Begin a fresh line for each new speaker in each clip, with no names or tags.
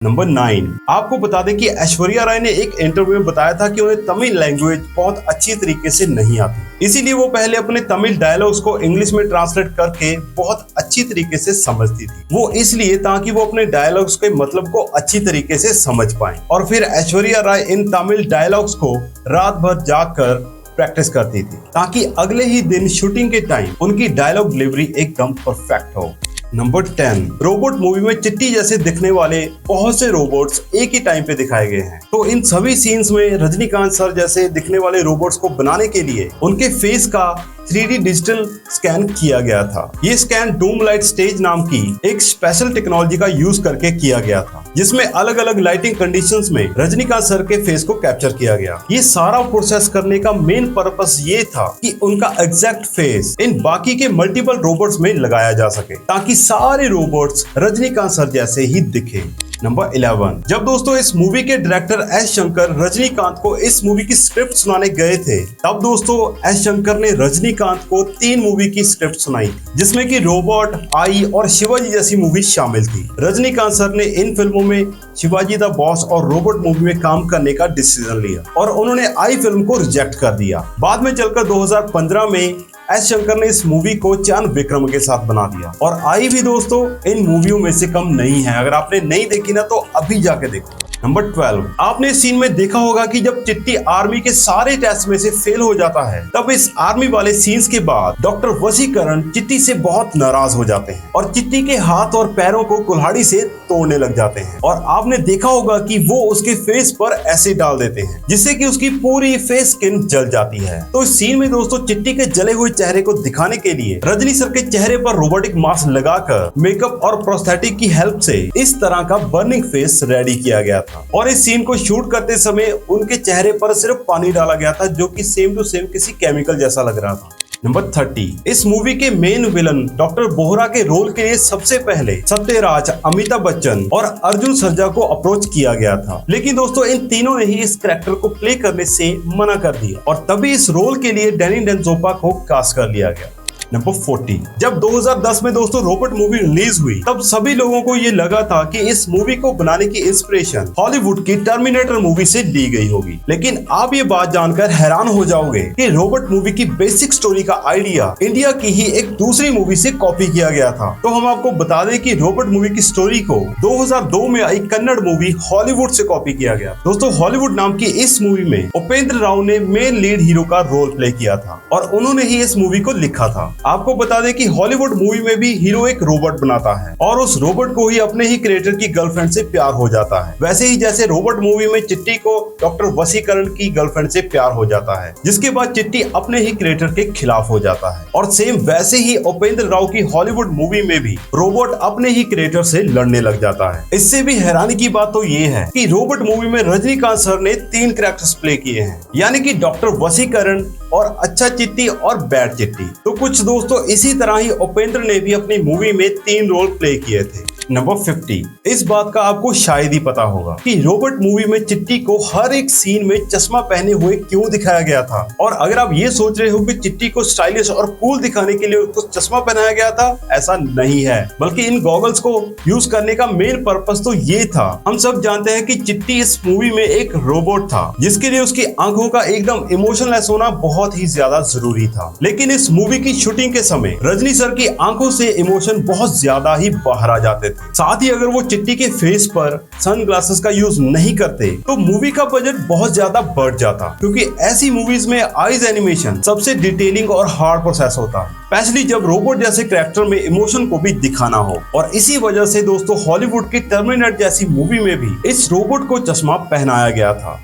Number 9, आपको बता दें कि ऐश्वर्या राय ने एक इंटरव्यू में बताया था कि उन्हें तमिल लैंग्वेज बहुत अच्छी तरीके से नहीं आती, इसीलिए वो पहले अपने तमिल डायलॉग्स को इंग्लिश में ट्रांसलेट करके बहुत अच्छी तरीके से समझती थी। वो इसलिए ताकि वो अपने डायलॉग्स के मतलब को अच्छी तरीके से समझ पाए। और फिर ऐश्वर्या राय इन तमिल डायलॉग्स को रात भर जागकर प्रैक्टिस करती थी ताकि अगले ही दिन शूटिंग के टाइम उनकी डायलॉग डिलीवरी एकदम परफेक्ट हो। नंबर 10, रोबोट मूवी में चिट्टी जैसे दिखने वाले बहुत से रोबोट्स एक ही टाइम पे दिखाए गए हैं। तो इन सभी सीन्स में रजनीकांत सर जैसे दिखने वाले रोबोट्स को बनाने के लिए उनके फेस का 3D डिजिटल स्कैन किया गया था। ये स्कैन डूम लाइट स्टेज नाम की एक स्पेशल टेक्नोलॉजी का यूज करके किया गया था, जिसमें अलग अलग लाइटिंग कंडीशंस में रजनीकांत सर के फेस को कैप्चर किया गया। ये सारा प्रोसेस करने का मेन पर्पस ये था कि उनका एग्जैक्ट फेस इन बाकी के मल्टीपल रोबोट्स में लगाया जा सके ताकि सारे रोबोट्स रजनीकांत सर जैसे ही दिखे। नंबर 11, जब दोस्तों इस मूवी के डायरेक्टर एस शंकर रजनीकांत को इस मूवी की स्क्रिप्ट सुनाने गए थे, तब दोस्तों एस शंकर ने रजनीकांत को 3 मूवी की स्क्रिप्ट सुनाई थी, जिसमें कि रोबोट, आई और शिवाजी जैसी मूवी शामिल थी। रजनीकांत सर ने इन फिल्मों में शिवाजी द बॉस और रोबोट मूवी में काम करने का डिसीजन लिया और उन्होंने आई फिल्म को रिजेक्ट कर दिया। बाद में चलकर 2015 में एस शंकर ने इस मूवी को चांद विक्रम के साथ बना दिया और आई भी दोस्तों इन मूवियों में से कम नहीं है। अगर आपने नहीं देखी ना तो अभी जाके देखो। नंबर 12, आपने इस सीन में देखा होगा कि जब चिट्टी आर्मी के सारे टेस्ट में से फेल हो जाता है, तब इस आर्मी वाले सीन्स के बाद डॉक्टर वसीकरण चिट्टी से बहुत नाराज हो जाते हैं और चिट्टी के हाथ और पैरों को कुल्हाड़ी से तोड़ने लग जाते हैं। और आपने देखा होगा कि वो उसके फेस पर एसिड डाल देते हैं, जिससे कि उसकी पूरी फेस स्किन जल जाती है। तो इस सीन में दोस्तों चिट्टी के जले हुए चेहरे को दिखाने के लिए रजनी सर के चेहरे पर रोबोटिक मास्क लगाकर मेकअप और प्रोस्थेटिक की हेल्प से इस तरह का बर्निंग फेस रेडी किया गया था। और इस सीन को शूट करते समय उनके चेहरे पर सिर्फ पानी डाला गया था, जो कि सेम टू सेम किसी केमिकल जैसा लग रहा था। नंबर 30, इस मूवी के मेन विलन डॉक्टर बोहरा के रोल के लिए सबसे पहले सत्यराज, अमिताभ बच्चन और अर्जुन सर्जा को अप्रोच किया गया था, लेकिन दोस्तों इन तीनों ने ही इस कैरेक्टर को प्ले करने से मना कर दिया और तभी इस रोल के लिए डैनी डेंजोपा को कास्ट कर लिया गया। नंबर 40, जब 2010 में दोस्तों रोबोट मूवी रिलीज हुई, तब सभी लोगों को ये लगा था कि इस मूवी को बनाने की इंस्पिरेशन हॉलीवुड की टर्मिनेटर मूवी से ली गई होगी। लेकिन आप ये बात जानकर हैरान हो जाओगे कि रोबोट मूवी की बेसिक स्टोरी का आइडिया इंडिया की ही एक दूसरी मूवी से कॉपी किया गया था। तो हम आपको बता दें कि रोबोट मूवी की स्टोरी को 2002 में आई कन्नड़ मूवी हॉलीवुड से कॉपी किया गया। दोस्तों हॉलीवुड नाम की इस मूवी में उपेंद्र राव ने मेन लीड हीरो का रोल प्ले किया था और उन्होंने ही इस मूवी को लिखा था। आपको बता दें कि हॉलीवुड मूवी में भी हीरो एक रोबोट बनाता है और उस रोबोट को ही अपने ही क्रिएटर की गर्लफ्रेंड से प्यार हो जाता है, वैसे ही जैसे रोबोट मूवी में चिट्टी को डॉक्टर वसीकरण की गर्लफ्रेंड से प्यार हो जाता है, जिसके बाद चिट्टी अपने ही क्रिएटर के खिलाफ हो जाता है। और सेम वैसे ही उपेंद्र राव की हॉलीवुड मूवी में भी रोबोट अपने ही क्रिएटर से लड़ने लग जाता है। इससे भी हैरानी की बात तो ये है कि रोबोट मूवी में रजनीकांत सर ने 3 कैरेक्टर्स प्ले किए हैं, यानी कि डॉक्टर वसीकरण और अच्छा चिट्टी और बैड चिट्टी। तो कुछ दोस्तों इसी तरह ही उपेंद्र ने भी अपनी मूवी में 3 रोल प्ले किए थे। नंबर 50, इस बात का आपको शायद ही पता होगा कि रोबोट मूवी में चिट्टी को हर एक सीन में चश्मा पहने हुए क्यों दिखाया गया था। और अगर आप ये सोच रहे हो कि चिट्टी को स्टाइलिश और कूल दिखाने के लिए उसको चश्मा पहनाया गया था, ऐसा नहीं है, बल्कि इन गॉगल्स को यूज करने का मेन पर्पस तो ये था। हम सब जानते हैं कि चिट्टी इस मूवी में एक रोबोट था, जिसके लिए उसकी आंखों का एकदम इमोशनलेस होना बहुत ही ज्यादा जरूरी था। लेकिन इस मूवी की शूटिंग के समय रजनी सर की आंखों से इमोशन बहुत ज्यादा ही बाहर आ जाते थे। साथ ही अगर वो चिट्टी के फेस पर सनग्लासेस का यूज नहीं करते तो मूवी का बजट बहुत ज्यादा बढ़ जाता, क्योंकि ऐसी मूवीज में आईज एनिमेशन सबसे डिटेलिंग और हार्ड प्रोसेस होता है, स्पेशली जब रोबोट जैसे कैरेक्टर में इमोशन को भी दिखाना हो। और इसी वजह से दोस्तों हॉलीवुड की टर्मिनेटर जैसी मूवी में भी इस रोबोट को चश्मा पहनाया गया था।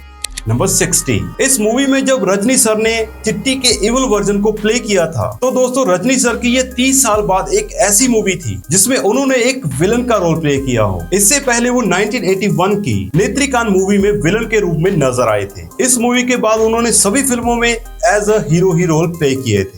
नंबर 60, इस मूवी में जब रजनी सर ने चिट्टी के इविल वर्जन को प्ले किया था, तो दोस्तों रजनी सर की ये 30 साल बाद एक ऐसी मूवी थी जिसमें उन्होंने एक विलन का रोल प्ले किया हो। इससे पहले वो 1981 की नेत्रिकान मूवी में विलन के रूप में नजर आए थे। इस मूवी के बाद उन्होंने सभी फिल्मों में एज अ हीरो ही रोल प्ले किए थे।